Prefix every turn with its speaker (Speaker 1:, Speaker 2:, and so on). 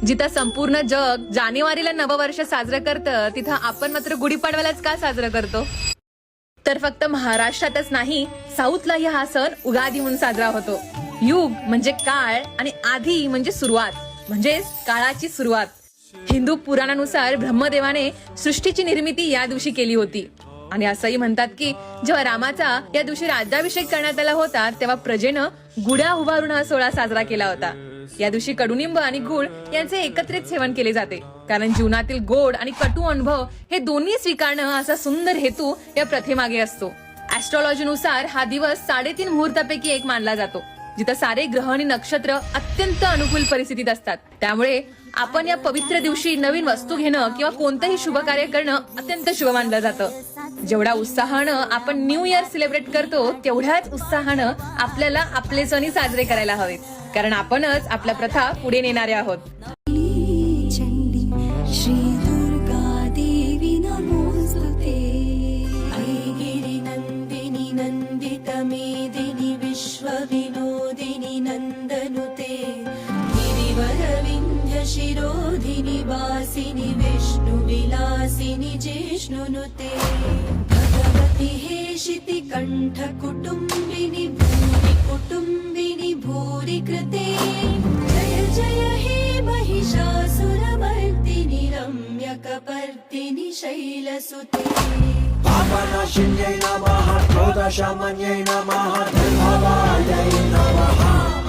Speaker 1: जिथं संपूर्ण जग जानेवारीला नववर्ष साजरं करतं तिथं आपण मात्र गुढीपाडव्यालाच का साजरं करतो? तर फक्त महाराष्ट्रातच नाही, साऊथलाही हा सण उगादी म्हणून साजरा होतो. युग म्हणजे काळ आणि आधी म्हणजे सुरुवात, म्हणजेच काळाची सुरुवात. हिंदू पुराणानुसार ब्रह्मदेवाने सृष्टीची निर्मिती या दिवशी केली होती. आणि असंही म्हणतात की जेव्हा रामाचा या दिवशी राज्याभिषेक करण्यात आला होता तेव्हा प्रजेनं गुढ्या उभारून हा सोहळा साजरा केला होता. या दिवशी कडुनिंब आणि गुळ यांचे एकत्रित सेवन केले जाते, कारण जीवनातील गोड आणि कटू अनुभव हे दोन्ही स्वीकारणं असा सुंदर हेतू या प्रथेमागे असतो. ऍस्ट्रॉलॉजीनुसार हा दिवस 3.5 मुहूर्तापैकी एक मानला जातो, जिथं सारे ग्रह आणि नक्षत्र अत्यंत अनुकूल परिस्थितीत असतात. त्यामुळे आपण या पवित्र दिवशी नवीन वस्तू घेणं किंवा कोणतंही शुभ कार्य करणं अत्यंत शुभ मानलं जातं. जेवढ्या उत्साहानं आपण न्यू इयर सेलिब्रेट करतो तेवढ्याच उत्साहानं आपल्याला आपले सण साजरे करायला हवेत, कारण आपणच आपल्या प्रथा पुढे नेणारे आहोत.
Speaker 2: श्री दुर्गा देवी नमोस्तुते. गिरी नंदिनी नंदित मेदिनी विश्व विनोदिनी नंदनुते. गिरिवर विंध्य शिरोधिनी वासिनी विष्णु विलासिनी जिष्णुनुते. भगवती हेशिति कंठ कुटुंबिनी भूरि कुटुंबिनी भूरि कृते. जय जय हे महिषासुरमर्दिनि रम्यकपर्दिनि शैलसुते.
Speaker 3: पापनाशिन्यै नमः क्रोधशमन्यै नमः धर्मवायै नमः.